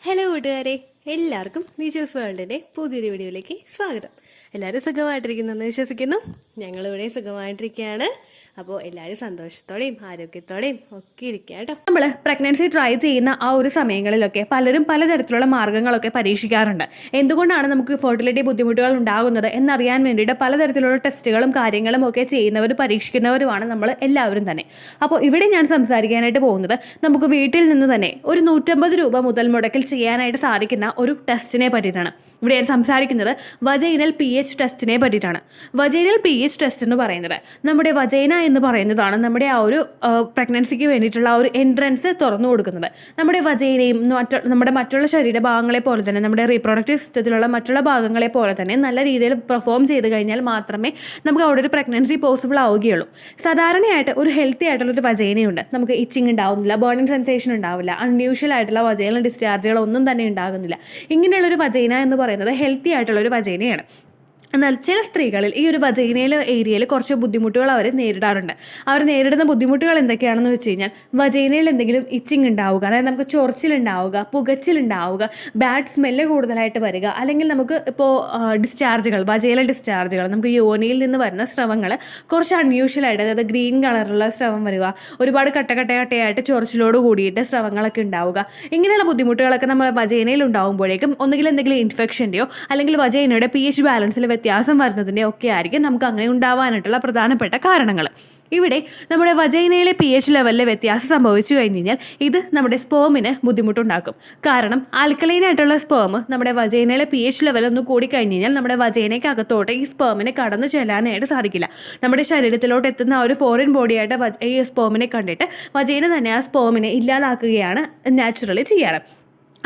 Hello കൂട്ടുകാരെ, എല്ലാവർക്കും നിജോസ് വേൾഡിൻ്റെ പുതിയൊരു വീഡിയോയിലേക്ക് സ്വാഗതം. എല്ലാവരും സുഖമായിട്ടിരിക്കുന്നെന്ന് വിശ്വസിക്കുന്നു. ഞങ്ങളിവിടെ സുഖമായിട്ടിരിക്കുകയാണ്. അപ്പോൾ എല്ലാവരും സന്തോഷത്തോടെയും ആരോഗ്യത്തോടെയും ഒക്കെ ഇരിക്കുക കേട്ടോ. നമ്മൾ പ്രഗ്നൻസി ട്രൈ ചെയ്യുന്ന ആ ഒരു സമയങ്ങളിലൊക്കെ പലരും പലതരത്തിലുള്ള മാർഗ്ഗങ്ങളൊക്കെ പരീക്ഷിക്കാറുണ്ട്. എന്തുകൊണ്ടാണ് നമുക്ക് ഫെർട്ടിലിറ്റി ബുദ്ധിമുട്ടുകൾ ഉണ്ടാകുന്നത് എന്നറിയാൻ വേണ്ടിയിട്ട് പലതരത്തിലുള്ള ടെസ്റ്റുകളും കാര്യങ്ങളും ഒക്കെ ചെയ്യുന്നവരും പരീക്ഷിക്കുന്നവരുമാണ് നമ്മൾ എല്ലാവരും തന്നെ. അപ്പോൾ ഇവിടെ ഞാൻ സംസാരിക്കാനായിട്ട് പോകുന്നത് നമുക്ക് വീട്ടിൽ നിന്ന് തന്നെ ഒരു 150 രൂപ മുതൽ മുടക്കിൽ ചെയ്യാനായിട്ട് സാധിക്കുന്ന ഒരു ടെസ്റ്റിനെ പറ്റിയിട്ടാണ്. ഇവിടെ ഞാൻ സംസാരിക്കുന്നത് വജൈനൽ pH ടെസ്റ്റിനെ പറ്റിയിട്ടാണ്. വജൈനൽ pH ടെസ്റ്റ് എന്ന് പറയുന്നത് നമ്മുടെ വജൈന എന്ന് പറയുന്നതാണ് നമ്മുടെ ആ ഒരു പ്രഗ്നൻസിക്ക് വേണ്ടിയിട്ടുള്ള ആ ഒരു എൻട്രൻസ് തുറന്നു കൊടുക്കുന്നത്. നമ്മുടെ വജൈനയും നമ്മുടെ മറ്റുള്ള ശരീരഭാഗങ്ങളെ പോലെ തന്നെ നമ്മുടെ റീപ്രൊഡക്റ്റീവ് സിസ്റ്റത്തിലുള്ള മറ്റുള്ള ഭാഗങ്ങളെ പോലെ തന്നെ നല്ല രീതിയിൽ പെർഫോം ചെയ്ത് കഴിഞ്ഞാൽ മാത്രമേ നമുക്ക് അവിടെ ഒരു പ്രഗ്നൻസി പോസിബിൾ ആവുകയുള്ളൂ. സാധാരണയായിട്ട് ഒരു ഹെൽത്തി ആയിട്ടുള്ളൊരു വജൈനയുണ്ട്. നമുക്ക് ഇച്ചിങ് ഉണ്ടാവുന്നില്ല, ബേണിംഗ് സെൻസേഷൻ ഉണ്ടാവില്ല, അൺയൂഷ്വൽ ആയിട്ടുള്ള വജൈനൽ ഡിസ്ചാർജുകൾ ഒന്നും തന്നെ ഉണ്ടാകുന്നില്ല. ഇങ്ങനെയുള്ളൊരു വജൈന എന്ന് പറയുന്നത് ഹെൽത്തി ആയിട്ടുള്ളൊരു വജൈനയാണ്. എന്നാൽ ചില സ്ത്രീകളിൽ ഈ ഒരു വജൈനയിലെ ഏരിയയിൽ കുറച്ച് ബുദ്ധിമുട്ടുകൾ അവർ നേരിടാറുണ്ട്. അവർ നേരിടുന്ന ബുദ്ധിമുട്ടുകൾ എന്തൊക്കെയാണെന്ന് വെച്ച് കഴിഞ്ഞാൽ വജൈനയിൽ എന്തെങ്കിലും ഇച്ചിങ് ഉണ്ടാവുക, അതായത് നമുക്ക് ചൊറിച്ചിലുണ്ടാവുക, പുകച്ചിലുണ്ടാവുക, ബാഡ് സ്മെല്ല് കൂടുതലായിട്ട് വരിക, അല്ലെങ്കിൽ നമുക്ക് ഇപ്പോൾ ഡിസ്ചാർജുകൾ, വജൈനൽ ഡിസ്ചാർജുകൾ, നമുക്ക് യോനിയിൽ നിന്ന് വരുന്ന സ്രവങ്ങൾ കുറച്ച് അൺയൂഷ്വലായിട്ട്, അതായത് ഗ്രീൻ കളറുള്ള സ്രവം വരിക, ഒരുപാട് കട്ടയായിട്ട് ചൊറിച്ചിലോട് കൂടിയിട്ട് സ്രവങ്ങളൊക്കെ ഉണ്ടാവുക. ഇങ്ങനെയുള്ള ബുദ്ധിമുട്ടുകളൊക്കെ നമ്മൾ വജൈനയിൽ ഉണ്ടാകുമ്പോഴേക്കും ഒന്നുകിൽ എന്തെങ്കിലും ഇൻഫെക്ഷൻ്റെയോ അല്ലെങ്കിൽ വജൈനയുടെ pH ബാലൻസിൽ വ്യത്യാസം വരുന്നതിൻ്റെ ഒക്കെ ആയിരിക്കും നമുക്ക് അങ്ങനെ ഉണ്ടാവാനായിട്ടുള്ള പ്രധാനപ്പെട്ട കാരണങ്ങൾ. ഇവിടെ നമ്മുടെ വജൈനയിലെ pH ലെവലിൽ വ്യത്യാസം സംഭവിച്ചു കഴിഞ്ഞ് കഴിഞ്ഞാൽ ഇത് നമ്മുടെ സ്പേമിന് ബുദ്ധിമുട്ടുണ്ടാക്കും. കാരണം ആൽക്കലൈനായിട്ടുള്ള സ്പേം നമ്മുടെ വജൈനയിലെ pH ലെവൽ ഒന്ന് കൂടിക്കഴിഞ്ഞ് കഴിഞ്ഞാൽ നമ്മുടെ വജൈനയ്ക്ക് അകത്തോട്ട് ഈ സ്പേമിനെ കടന്നു ചെല്ലാനായിട്ട് സാധിക്കില്ല. നമ്മുടെ ശരീരത്തിലോട്ട് എത്തുന്ന ഒരു ഫോറിൻ ബോഡിയായിട്ട് ഈ സ്പേമിനെ കണ്ടിട്ട് വജൈന തന്നെ ആ സ്പേമിനെ ഇല്ലാതാക്കുകയാണ് നാച്ചുറലി ചെയ്യാറ്.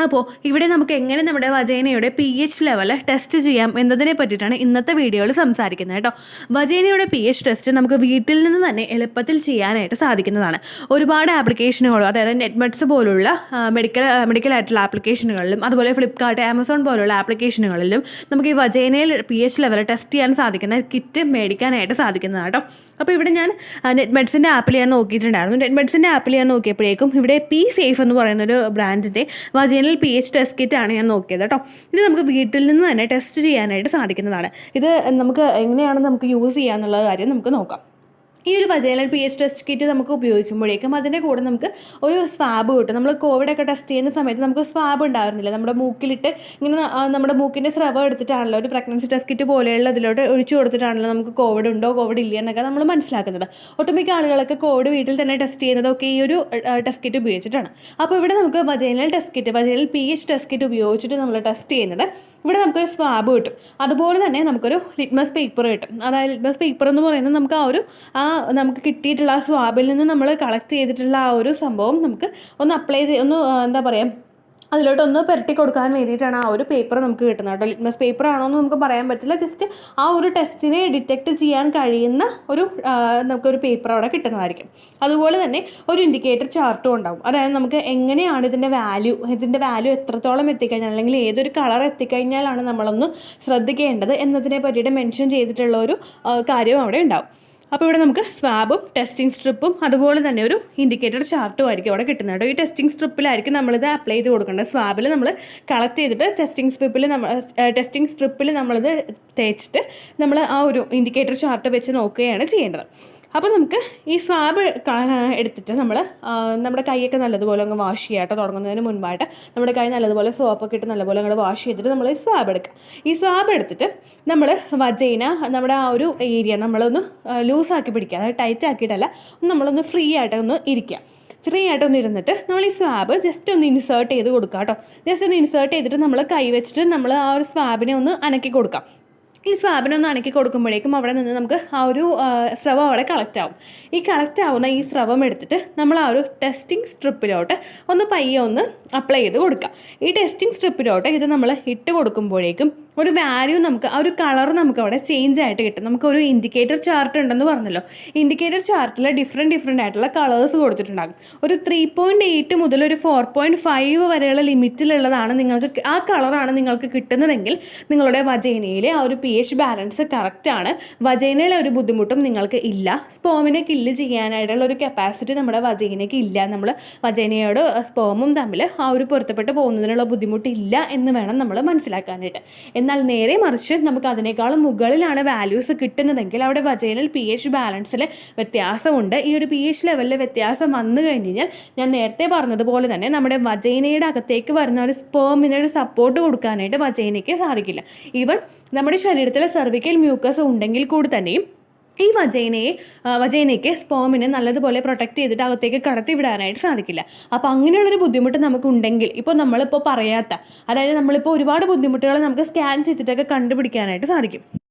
അപ്പോൾ ഇവിടെ നമുക്ക് എങ്ങനെ നമ്മുടെ വജൈനയുടെ pH ലെവൽ ടെസ്റ്റ് ചെയ്യാം എന്നതിനെ പറ്റിയിട്ടാണ് ഇന്നത്തെ വീഡിയോയിൽ സംസാരിക്കുന്നത് കേട്ടോ. വജൈനയുടെ pH ടെസ്റ്റ് നമുക്ക് വീട്ടിൽ നിന്ന് തന്നെ എളുപ്പത്തിൽ ചെയ്യാനായിട്ട് സാധിക്കുന്നതാണ്. ഒരുപാട് ആപ്ലിക്കേഷനുകളും, അതായത് നെറ്റ്മെറ്റ്സ് പോലുള്ള മെഡിക്കലായിട്ടുള്ള ആപ്ലിക്കേഷനുകളിലും അതുപോലെ ഫ്ലിപ്കാർട്ട്, ആമസോൺ പോലുള്ള ആപ്ലിക്കേഷനുകളിലും നമുക്ക് ഈ വജൈനയിൽ pH ലെവൽ ടെസ്റ്റ് ചെയ്യാൻ സാധിക്കുന്ന കിറ്റ് മേടിക്കാനായിട്ട് സാധിക്കുന്നതാണ് കേട്ടോ. അപ്പോൾ ഇവിടെ ഞാൻ നെറ്റ്മെറ്റ്സിൻ്റെ ആപ്പിൽ ഞാൻ നോക്കിയിട്ടുണ്ടായിരുന്നു. നെറ്റ്മെറ്റ്സിൻ്റെ ആപ്പിൽ ഞാൻ നോക്കിയപ്പോഴേക്കും ഇവിടെ പി സേഫ് എന്ന് പറയുന്നൊരു ബ്രാൻഡിൻ്റെ വജൈനൽ pH ടെസ്റ്റ് കിറ്റാണ് ഞാൻ നോക്കിയത് കേട്ടോ. ഇത് നമുക്ക് വീട്ടിൽ നിന്ന് തന്നെ ടെസ്റ്റ് ചെയ്യാനായിട്ട് സാധിക്കുന്നതാണ്. ഇത് നമുക്ക് എങ്ങനെയാണ് നമുക്ക് യൂസ് ചെയ്യാന്നുള്ള കാര്യം നമുക്ക് നോക്കാം. ഈ ഒരു വജൈനൽ pH ടെസ്റ്റ് കിറ്റ് നമുക്ക് ഉപയോഗിക്കുമ്പോഴേക്കും അതിൻ്റെ കൂടെ നമുക്ക് ഒരു സ്വാബ് കിട്ടും. നമ്മൾ കോവിഡൊക്കെ ടെസ്റ്റ് ചെയ്യുന്ന സമയത്ത് നമുക്ക് സ്വാബ് ഉണ്ടായിരുന്നില്ല, നമ്മുടെ മൂക്കിലിട്ട് ഇങ്ങനെ നമ്മുടെ മൂക്കിൻ്റെ സ്രവം എടുത്തിട്ടാണല്ലോ ഒരു പ്രഗ്നൻസി ടെസ്റ്റ് കിറ്റ് പോലെയുള്ള ഇതിലോട്ട് ഒഴിച്ചു കൊടുത്തിട്ടാണല്ലോ നമുക്ക് കോവിഡ് ഉണ്ടോ കോവിഡ് ഇല്ല എന്നൊക്കെ നമ്മൾ മനസ്സിലാക്കുന്നത്. ഒട്ടുമിക്ക ആളുകളൊക്കെ കോവിഡ് വീട്ടിൽ തന്നെ ടെസ്റ്റ് ചെയ്യുന്നതൊക്കെ ഈ ഒരു ടെസ്റ്റ് കിറ്റ് ഉപയോഗിച്ചിട്ടാണ്. അപ്പോൾ ഇവിടെ നമുക്ക് വജൈനൽ pH ടെസ്റ്റ് കിറ്റ് ഉപയോഗിച്ചിട്ട് നമ്മൾ ടെസ്റ്റ് ചെയ്യുന്നത്. ഇവിടെ നമുക്കൊരു സ്വാബ് കിട്ടും, അതുപോലെ തന്നെ നമുക്കൊരു ലിറ്റ്മസ് പേപ്പർ കിട്ടും. അതായത് ലിറ്റ്മസ് പേപ്പർ എന്ന് പറയുന്നത് നമുക്ക് നമുക്ക് കിട്ടിയിട്ടുള്ള ആ സ്വാബിൽ നിന്ന് നമ്മൾ കളക്ട് ചെയ്തിട്ടുള്ള ആ ഒരു സംഭവം നമുക്ക് ഒന്ന് അപ്ലൈ എന്താ പറയുക, അതിലോട്ടൊന്ന് പുരട്ടി കൊടുക്കാൻ വേണ്ടിയിട്ടാണ് ആ ഒരു പേപ്പർ നമുക്ക് കിട്ടുന്നത് കേട്ടോ. ലിറ്റ്മസ് പേപ്പർ ആണോ എന്ന് നമുക്ക് പറയാൻ പറ്റില്ല, ജസ്റ്റ് ആ ഒരു ടെസ്റ്റിനെ ഡിറ്റക്റ്റ് ചെയ്യാൻ കഴിയുന്ന ഒരു നമുക്കൊരു പേപ്പർ അവിടെ കിട്ടുന്നതായിരിക്കും. അതുപോലെ തന്നെ ഒരു ഇൻഡിക്കേറ്റർ ചാർട്ടും ഉണ്ടാവും. അതായത് നമുക്ക് എങ്ങനെയാണ് ഇതിൻ്റെ വാല്യൂ എത്രത്തോളം എത്തിക്കഴിഞ്ഞാൽ അല്ലെങ്കിൽ ഏതൊരു കളർ എത്തിക്കഴിഞ്ഞാലാണ് നമ്മളൊന്ന് ശ്രദ്ധിക്കേണ്ടത് എന്നതിനെ പറ്റിയിട്ട് മെൻഷൻ ചെയ്തിട്ടുള്ള ഒരു കാര്യവും അവിടെ ഉണ്ടാവും. അപ്പോൾ ഇവിടെ നമുക്ക് സ്വാബും ടെസ്റ്റിംഗ് സ്ട്രിപ്പും അതുപോലെ തന്നെ ഒരു ഇൻഡിക്കേറ്റർ ചാർട്ടും ആയിരിക്കും അവിടെ കിട്ടുന്നത് കേട്ടോ. ഈ ടെസ്റ്റിംഗ് സ്ട്രിപ്പിലായിരിക്കും നമ്മളിത് അപ്ലൈ ചെയ്ത് കൊടുക്കേണ്ടത്. സ്വാബിൽ നമ്മൾ കളക്ട് ചെയ്തിട്ട് ടെസ്റ്റിംഗ് സ്ട്രിപ്പിൽ നമ്മളിത് തേച്ചിട്ട് നമ്മൾ ആ ഒരു ഇൻഡിക്കേറ്റർ ചാർട്ട് വെച്ച് നോക്കുകയാണ് ചെയ്യേണ്ടത്. അപ്പോൾ നമുക്ക് ഈ സ്വാബ് എടുത്തിട്ട് നമ്മുടെ കൈയൊക്കെ നല്ലതുപോലെ അങ്ങ് വാഷ് ചെയ്യാട്ടോ. തുടങ്ങുന്നതിന് മുൻപായിട്ട് നമ്മുടെ കൈ നല്ലതുപോലെ സോപ്പൊക്കെ ഇട്ട് നല്ലപോലെ അങ്ങോട്ട് വാഷ് ചെയ്തിട്ട് നമ്മൾ ഈ സ്വാബ് എടുക്കുക. ഈ സ്വാബ് എടുത്തിട്ട് നമ്മൾ വജൈന നമ്മുടെ ആ ഒരു ഏരിയ നമ്മളൊന്ന് ലൂസാക്കി പിടിക്കുക, അതായത് ടൈറ്റ് ആക്കിയിട്ടല്ല, നമ്മളൊന്ന് ഫ്രീ ആയിട്ടൊന്ന് ഇരുന്നിട്ട് നമ്മൾ ഈ സ്വാബ് ജസ്റ്റ് ഒന്ന് ഇൻസേർട്ട് ചെയ്ത് കൊടുക്കുക കേട്ടോ. ജസ്റ്റ് ഒന്ന് ഇൻസേർട്ട് ചെയ്തിട്ട് നമ്മൾ കൈ വെച്ചിട്ട് നമ്മൾ ആ ഒരു സ്വാബിനെ ഒന്ന് അനക്കി കൊടുക്കാം. ഈ സ്വാബിനൊന്ന് അനക്കി കൊടുക്കുമ്പോഴേക്കും അവിടെ നിന്ന് നമുക്ക് ആ ഒരു സ്രവം അവിടെ കളക്റ്റ് ആവും. ഈ കളക്റ്റ് ആവുന്ന ഈ സ്രവം എടുത്തിട്ട് നമ്മൾ ആ ഒരു ടെസ്റ്റിംഗ് സ്ട്രിപ്പിലോട്ട് ഒന്ന് പയ്യെ ഒന്ന് അപ്ലൈ ചെയ്ത് കൊടുക്കുക. ഈ ടെസ്റ്റിംഗ് സ്ട്രിപ്പിലോട്ട് ഇത് നമ്മൾ ഇട്ട് കൊടുക്കുമ്പോഴേക്കും ഒരു വാല്യൂ നമുക്ക് ആ ഒരു കളർ നമുക്ക് അവിടെ ചേഞ്ച് ആയിട്ട് കിട്ടും. നമുക്കൊരു ഇൻഡിക്കേറ്റർ ചാർട്ട് ഉണ്ടെന്ന് പറഞ്ഞല്ലോ. ഇൻഡിക്കേറ്റർ ചാർട്ടിൽ ഡിഫറെൻറ്റ് ആയിട്ടുള്ള കളേഴ്സ് കൊടുത്തിട്ടുണ്ടാകും. ഒരു 3.8 മുതൽ ഒരു 4.5 വരെയുള്ള ലിമിറ്റിലുള്ളതാണ് നിങ്ങൾക്ക്, ആ കളറാണ് നിങ്ങൾക്ക് കിട്ടുന്നതെങ്കിൽ നിങ്ങളുടെ വജൈനയിലെ ആ ഒരു pH എച്ച് ബാലൻസ് കറക്റ്റാണ്. വജൈനയിലെ ഒരു ബുദ്ധിമുട്ടും നിങ്ങൾക്ക് ഇല്ല. സ്പേമിനെ കില്ല് ചെയ്യാനായിട്ടുള്ള ഒരു കപ്പാസിറ്റി നമ്മുടെ വജൈനയ്ക്ക് ഇല്ല. നമ്മൾ വജൈനയോട് സ്പേമും തമ്മിൽ ആ ഒരു പൊരുത്തപ്പെട്ട് പോകുന്നതിനുള്ള ബുദ്ധിമുട്ടില്ല എന്ന് വേണം നമ്മൾ മനസ്സിലാക്കാനായിട്ട്. എന്നാൽ നേരെ മറിച്ച് നമുക്ക് അതിനേക്കാളും മുകളിലാണ് വാല്യൂസ് കിട്ടുന്നതെങ്കിൽ അവിടെ വജൈനൽ pH ബാലൻസിൽ വ്യത്യാസമുണ്ട്. ഈ ഒരു pH ലെവലിൽ വ്യത്യാസം വന്നു കഴിഞ്ഞാൽ ഞാൻ നേരത്തെ പറഞ്ഞതുപോലെ തന്നെ നമ്മുടെ വജൈനയുടെ അകത്തേക്ക് വരുന്ന ഒരു സ്പേമിന് ഒരു സപ്പോർട്ട് കൊടുക്കാനായിട്ട് വജൈനയ്ക്ക് സാധിക്കില്ല. ഈവൻ നമ്മുടെ ശരീരത്തിൽ സെർവിക്കൽ മ്യൂക്കസ് ഉണ്ടെങ്കിൽ കൂടി തന്നെയും ഈ വജൈനയ്ക്ക് സ്പേമിനെ നല്ലതുപോലെ പ്രൊട്ടക്റ്റ് ചെയ്തിട്ട് അകത്തേക്ക് കടത്തി വിടാനായിട്ട് സാധിക്കില്ല. അപ്പോൾ അങ്ങനെയുള്ളൊരു ബുദ്ധിമുട്ട് നമുക്കുണ്ടെങ്കിൽ ഇപ്പോൾ നമ്മളിപ്പോൾ പറയാത്ത, അതായത് നമ്മളിപ്പോൾ ഒരുപാട് ബുദ്ധിമുട്ടുകൾ നമുക്ക് സ്കാൻ ചെയ്തിട്ടൊക്കെ കണ്ടുപിടിക്കാനായിട്ട് സാധിക്കും.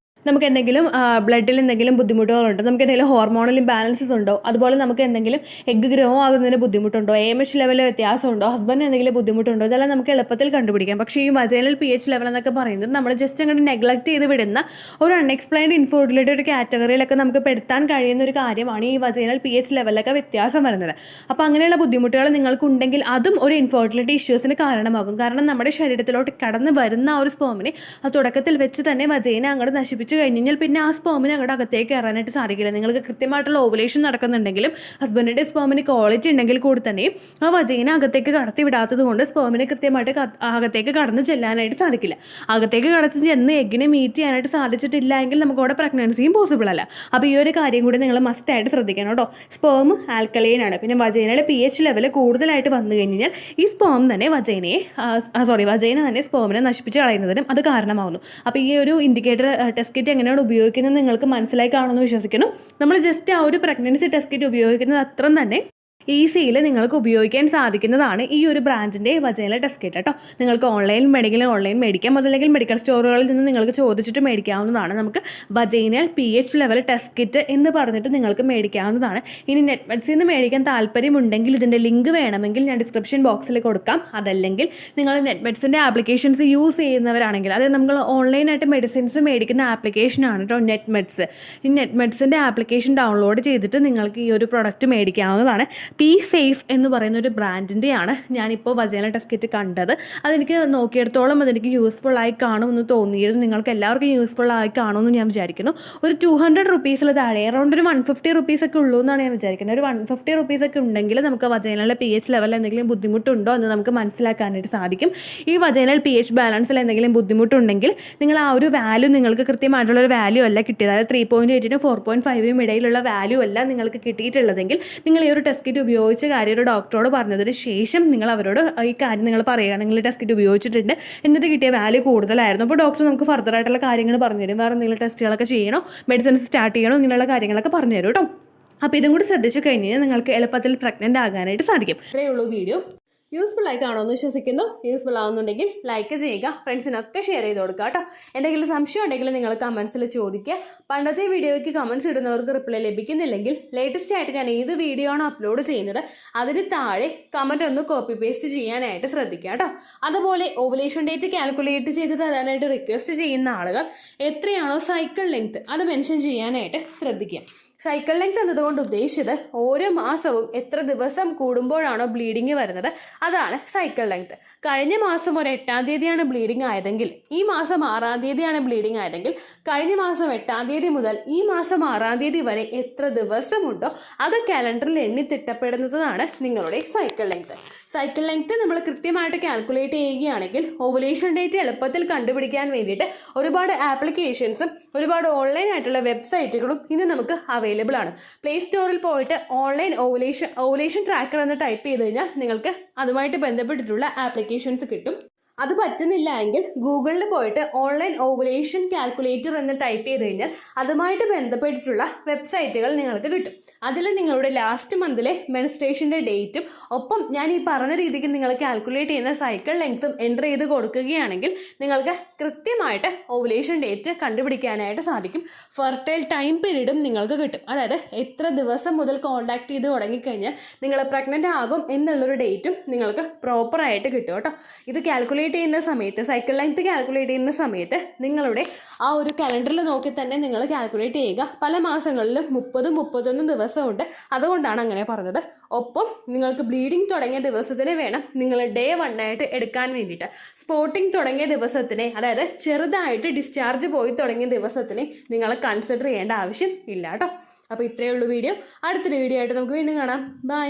നമുക്ക് എന്തെങ്കിലും ബ്ലഡിൽ എന്തെങ്കിലും ബുദ്ധിമുട്ടുകളുണ്ടോ, നമുക്ക് എന്തെങ്കിലും ഹോർമോണൽ ഇംബാലൻസസ് ഉണ്ടോ, അതുപോലെ നമുക്ക് എന്തെങ്കിലും എഗ്ഗ് ഗ്രോ ആകുന്നതിന് ബുദ്ധിമുട്ടുണ്ടോ, AMH ലെവലിൽ വ്യത്യാസമുണ്ടോ, ഹസ്ബൻഡിന് എന്തെങ്കിലും ബുദ്ധിമുട്ടുണ്ടോ, ഇതെല്ലാം നമുക്ക് എളുപ്പത്തിൽ കണ്ടുപിടിക്കാം. പക്ഷേ ഈ വജൈനൽ pH ലെവൽ എന്നൊക്കെ പറയുന്നത് നമ്മൾ ജസ്റ്റ് അങ്ങോട്ട് നെഗ്ലക്ട് ചെയ്ത് വിടുന്ന ഒരു അൺഎക്സ്പ്ലെയിൻഡ് ഇൻഫെർട്ടിലിറ്റി ഒരു കാറ്റഗറിയിലൊക്കെ നമുക്ക് പെടുത്താൻ കഴിയുന്ന ഒരു കാര്യമാണ് ഈ വജൈനൽ pH ലെവലിലൊക്കെ വ്യത്യാസം വരുന്നത്. അപ്പോൾ അങ്ങനെയുള്ള ബുദ്ധിമുട്ടുകൾ നിങ്ങൾക്കുണ്ടെങ്കിൽ അതും ഒരു ഇൻഫെർട്ടിലിറ്റി ഇഷ്യൂസിന് കാരണമാകും. കാരണം നമ്മുടെ ശരീരത്തിലോട്ട് കടന്ന് വരുന്ന ആ ഒരു സ്പേമിനെ ആ തുടക്കത്തിൽ വെച്ച് തന്നെ വജൈന അങ്ങോട്ട് നശിപ്പിച്ച് കഴിഞ്ഞാൽ പിന്നെ ആ സ്പേമിന് അങ്ങോട്ട് അകത്തേക്ക് കയറാനായിട്ട് സാധിക്കില്ല. നിങ്ങൾക്ക് കൃത്യമായിട്ടുള്ള ഓവുലേഷൻ നടക്കുന്നുണ്ടെങ്കിലും ഹസ്ബൻഡിൻ്റെ സ്പേമിന് ക്വാളിറ്റി ഉണ്ടെങ്കിൽ കൂടി തന്നെയും ആ വജൈന അകത്തേക്ക് കടത്തി വിടാത്തത് കൊണ്ട് സ്പേമിന് കൃത്യമായിട്ട് അകത്തേക്ക് കടന്നു ചെല്ലാനായിട്ട് സാധിക്കില്ല. അകത്തേക്ക് കടച്ച് ചെന്ന് എഗ്ഗിനെ മീറ്റ് ചെയ്യാനായിട്ട് സാധിച്ചിട്ടില്ല എങ്കിൽ നമുക്ക് അവിടെ പ്രഗ്നൻസിയും പോസിബിൾ അല്ല. അപ്പോൾ ഈ ഒരു കാര്യം കൂടി നിങ്ങൾ മസ്റ്റായിട്ട് ശ്രദ്ധിക്കണം കേട്ടോ. സ്പേം ആൽക്കലൈൻ ആണ്. പിന്നെ വജൈനയുടെ pH ലെവൽ കൂടുതലായിട്ട് വന്നു കഴിഞ്ഞാൽ ഈ സ്പേം തന്നെ വജൈന തന്നെ സ്പേമിനെ നശിപ്പിച്ച് കളയുന്നതിനും അത് കാരണമാകുന്നു. അപ്പോൾ ഈ ഒരു ഇൻഡിക്കേറ്റർ ടെസ്റ്റ് കിറ്റ് എങ്ങനെയാണ് ഉപയോഗിക്കുന്നത് നിങ്ങൾക്ക് മനസ്സിലായി കാണുമെന്ന് വിശ്വസിക്കുന്നു. നമ്മൾ ജസ്റ്റ് ആ ഒരു പ്രഗ്നൻസി ടെസ്റ്റ് കിറ്റ് ഉപയോഗിക്കുന്നത് അത്ര തന്നെ ഈസിയിൽ നിങ്ങൾക്ക് ഉപയോഗിക്കാൻ സാധിക്കുന്നതാണ് ഈ ഒരു ബ്രാൻഡിൻ്റെ വജൈനൽ ടെസ്റ്റ് കിറ്റ് കേട്ടോ. നിങ്ങൾക്ക് ഓൺലൈൻ മേടിക്കാം, അതല്ലെങ്കിൽ മെഡിക്കൽ സ്റ്റോറുകളിൽ നിന്ന് നിങ്ങൾക്ക് ചോദിച്ചിട്ട് മേടിക്കാവുന്നതാണ്. നമുക്ക് vaginal pH level test kit എന്ന് പറഞ്ഞിട്ട് നിങ്ങൾക്ക് മേടിക്കാവുന്നതാണ്. ഇനി നെറ്റ്മെറ്റ്സിൽ നിന്ന് മേടിക്കാൻ താല്പര്യമുണ്ടെങ്കിൽ ഇതിൻ്റെ ലിങ്ക് വേണമെങ്കിൽ ഞാൻ ഡിസ്ക്രിപ്ഷൻ ബോക്സിൽ കൊടുക്കാം. അതല്ലെങ്കിൽ നിങ്ങൾ നെറ്റ്മെറ്റ്സിൻ്റെ ആപ്ലിക്കേഷൻസ് യൂസ് ചെയ്യുന്നവരാണെങ്കിൽ, അതായത് നമ്മൾ ഓൺലൈനായിട്ട് മെഡിസിൻസ് മേടിക്കുന്ന ആപ്ലിക്കേഷനാണ് കേട്ടോ നെറ്റ്മെറ്റ്സ്. ഈ നെറ്റ്മെറ്റ്സിൻ്റെ ആപ്ലിക്കേഷൻ ഡൗൺലോഡ് ചെയ്തിട്ട് നിങ്ങൾക്ക് ഈ ഒരു പ്രൊഡക്റ്റ് മേടിക്കാവുന്നതാണ്. P-Safe എന്ന് പറയുന്ന ഒരു ബ്രാൻഡിൻ്റെയാണ് ഞാനിപ്പോൾ വജൈനൽ ടെസ്റ്റ് കിറ്റ് കണ്ടത്. അതെനിക്ക് നോക്കിയെടുത്തോളം അതെനിക്ക് യൂസ്ഫുൾ ആയി കാണുമെന്ന് തോന്നിയിരുന്നു. നിങ്ങൾക്ക് എല്ലാവർക്കും യൂസ്ഫുൾ ആയി കാണുമെന്ന് ഞാൻ വിചാരിക്കുന്നു. ഒരു 200 റുപ്പീസിൽ താഴെ, അറൗണ്ട് ഒരു 150 റുപ്പീസൊക്കെ ഉള്ളൂ എന്നാണ് ഞാൻ വിചാരിക്കുന്നത്. ഒരു 150 റുപ്പീസൊക്കെ ഉണ്ടെങ്കിൽ നമുക്ക് വജൈനലിലെ pH ലെവലിൽ എന്തെങ്കിലും ബുദ്ധിമുട്ടുണ്ടോ എന്ന് നമുക്ക് മനസ്സിലാക്കാനായിട്ട് സാധിക്കും. ഈ വജൈനൽ pH ബാലൻസിൽ എന്തെങ്കിലും ബുദ്ധിമുട്ടുണ്ടെങ്കിൽ നിങ്ങൾ ആ ഒരു വാല്യൂ നിങ്ങൾക്ക് കൃത്യമായിട്ടുള്ളൊരു വാല്യൂ അല്ല കിട്ടിയത്, അതായത് 3.8നും 4.5നും ഇടയിലുള്ള വാല്യൂ അല്ല നിങ്ങൾക്ക് കിട്ടിയിട്ടുള്ളതെങ്കിൽ നിങ്ങൾ ഈ ഒരു ടെസ്റ്റ് കിറ്റ് ഉപയോഗിച്ച കാര്യം ഒരു ഡോക്ടറോട് പറഞ്ഞതിന് ശേഷം നിങ്ങൾ അവരോട് ഈ കാര്യം നിങ്ങൾ പറയുക, നിങ്ങൾ ടെസ്റ്റ് കിറ്റ് ഉപയോഗിച്ചിട്ടുണ്ട് എന്നിട്ട് കിട്ടിയ വാല്യൂ കൂടുതലായിരുന്നു. അപ്പോൾ ഡോക്ടർ നമുക്ക് ഫർദർ ആയിട്ടുള്ള കാര്യങ്ങൾ പറഞ്ഞുതരും. വേറെ എന്തെങ്കിലും ടെസ്റ്റുകളൊക്കെ ചെയ്യണോ, മെഡിസിൻസ് സ്റ്റാർട്ട് ചെയ്യണോ, ഇങ്ങനെയുള്ള കാര്യങ്ങളൊക്കെ പറഞ്ഞുതരും കേട്ടോ. അപ്പോൾ ഇതും കൂടി ശ്രദ്ധിച്ചു കഴിഞ്ഞാൽ നിങ്ങൾക്ക് എളുപ്പത്തിൽ പ്രഗ്നൻ്റ് ആകാനായിട്ട് സാധിക്കും. ഇത്രയേ ഉള്ളൂ വീഡിയോ. യൂസ്ഫുൾ ആയി കാണുമെന്ന് വിശ്വസിക്കുന്നു. യൂസ്ഫുൾ ആവുന്നുണ്ടെങ്കിൽ ലൈക്ക് ചെയ്യുക, ഫ്രണ്ട്സിനൊക്കെ ഷെയർ ചെയ്ത് കൊടുക്കുക കേട്ടോ. എന്തെങ്കിലും സംശയം ഉണ്ടെങ്കിൽ നിങ്ങൾ കമൻസിൽ ചോദിക്കുക. പണ്ടത്തെ വീഡിയോയ്ക്ക് കമൻസ് ഇടുന്നവർക്ക് റിപ്ലൈ ലഭിക്കുന്നില്ലെങ്കിൽ ലേറ്റസ്റ്റ് ആയിട്ട് ഞാൻ ഏത് വീഡിയോ ആണ് അപ്ലോഡ് ചെയ്യുന്നത് അതിന് താഴെ കമൻറ്റ് ഒന്ന് കോപ്പി പേസ്റ്റ് ചെയ്യാനായിട്ട് ശ്രദ്ധിക്കുക കേട്ടോ. അതുപോലെ ഓവുലേഷൻ ഡേറ്റ് കാൽക്കുലേറ്റ് ചെയ്ത് തരാനായിട്ട് റിക്വസ്റ്റ് ചെയ്യുന്ന ആളുകൾ എത്രയാണോ സൈക്കിൾ ലെങ്ത് അത് മെൻഷൻ ചെയ്യാനായിട്ട് ശ്രദ്ധിക്കുക. സൈക്കിൾ ലെങ്ത് എന്നതുകൊണ്ട് ഉദ്ദേശിച്ചത് ഓരോ മാസവും എത്ര ദിവസം കൂടുമ്പോഴാണോ ബ്ലീഡിങ് വരുന്നത് അതാണ് സൈക്കിൾ ലെങ്ത്. കഴിഞ്ഞ മാസം ഒരു 8-ാം തീയതിയാണ് ബ്ലീഡിങ് ആയതെങ്കിൽ ഈ മാസം 6-ാം തീയതിയാണ് ബ്ലീഡിങ് ആയതെങ്കിൽ കഴിഞ്ഞ മാസം 8-ാം തീയതി മുതൽ ഈ മാസം 6-ാം തീയതി വരെ എത്ര ദിവസമുണ്ടോ അത് കാലണ്ടറിൽ എണ്ണി തിട്ടപ്പെടുന്നതാണ് നിങ്ങളുടെ സൈക്കിൾ ലെങ്ത്. സൈക്കിൾ ലെങ്ത് നമ്മൾ കൃത്യമായിട്ട് കാൽക്കുലേറ്റ് ചെയ്യുകയാണെങ്കിൽ ഓവുലേഷൻ ഡേറ്റ് എളുപ്പത്തിൽ കണ്ടുപിടിക്കാൻ വേണ്ടിയിട്ട് ഒരുപാട് ആപ്ലിക്കേഷൻസും ഒരുപാട് ഓൺലൈൻ ആയിട്ടുള്ള വെബ്സൈറ്റുകളും ഇന്ന് നമുക്ക് അവൈലബിൾ ആണ്. പ്ലേ സ്റ്റോറിൽ പോയിട്ട് ഓൺലൈൻ ഓവുലേഷൻ ട്രാക്കർ എന്ന് ടൈപ്പ് ചെയ്ത് കഴിഞ്ഞാൽ നിങ്ങൾക്ക് അതുമായിട്ട് ബന്ധപ്പെട്ടിട്ടുള്ള ആപ്ലിക്കേഷൻസ് കിട്ടും. അത് പറ്റുന്നില്ല എങ്കിൽ ഗൂഗിളിൽ പോയിട്ട് ഓൺലൈൻ ഓവുലേഷൻ കാൽക്കുലേറ്റർ എന്ന് ടൈപ്പ് ചെയ്ത് കഴിഞ്ഞാൽ അതുമായിട്ട് ബന്ധപ്പെട്ടിട്ടുള്ള വെബ്സൈറ്റുകൾ നിങ്ങൾക്ക് കിട്ടും. അതിൽ നിങ്ങളുടെ ലാസ്റ്റ് മന്തിലെ മെൻസ്ട്രേഷൻ്റെ ഡേറ്റും ഒപ്പം ഞാൻ ഈ പറഞ്ഞ രീതിക്ക് നിങ്ങൾ കാൽക്കുലേറ്റ് ചെയ്യുന്ന സൈക്കിൾ ലെങ്ത്തും എൻ്റർ ചെയ്ത് കൊടുക്കുകയാണെങ്കിൽ നിങ്ങൾക്ക് കൃത്യമായിട്ട് ഓവുലേഷൻ ഡേറ്റ് കണ്ടുപിടിക്കാനായിട്ട് സാധിക്കും. ഫെർട്ടൈൽ ടൈം പീരീഡും നിങ്ങൾക്ക് കിട്ടും. അതായത് എത്ര ദിവസം മുതൽ കോൺടാക്ട് ചെയ്ത് തുടങ്ങിക്കഴിഞ്ഞാൽ നിങ്ങൾ പ്രഗ്നൻ്റ് ആകും എന്നുള്ളൊരു ഡേറ്റും നിങ്ങൾക്ക് പ്രോപ്പറായിട്ട് കിട്ടും കേട്ടോ. ഇത് കാൽക്കുലേറ്റ് കാൽക്കുലേറ്റ് ചെയ്യുന്ന സമയത്ത്, സൈക്കിൾ ലെങ്ത് കാൽക്കുലേറ്റ് ചെയ്യുന്ന സമയത്ത് നിങ്ങളുടെ ആ ഒരു കലണ്ടറിൽ നോക്കി തന്നെ നിങ്ങൾ കാൽക്കുലേറ്റ് ചെയ്യുക. പല മാസങ്ങളിലും 30-31 ദിവസമുണ്ട്, അതുകൊണ്ടാണ് അങ്ങനെ പറഞ്ഞത്. ഒപ്പം നിങ്ങൾക്ക് ബ്ലീഡിങ് തുടങ്ങിയ ദിവസത്തിന് വേണം നിങ്ങൾ ഡേ 1 ആയിട്ട് എടുക്കാൻ വേണ്ടിയിട്ട്. സ്പോട്ടിങ് തുടങ്ങിയ ദിവസത്തിനെ, അതായത് ചെറുതായിട്ട് ഡിസ്ചാർജ് പോയി തുടങ്ങിയ ദിവസത്തിനെ നിങ്ങൾ കൺസിഡർ ചെയ്യേണ്ട ആവശ്യം ഇല്ല കേട്ടോ. അപ്പോൾ ഇത്രയേ ഉള്ളൂ വീഡിയോ. അടുത്തൊരു വീഡിയോ ആയിട്ട് നമുക്ക് വീണ്ടും കാണാം. ബൈ.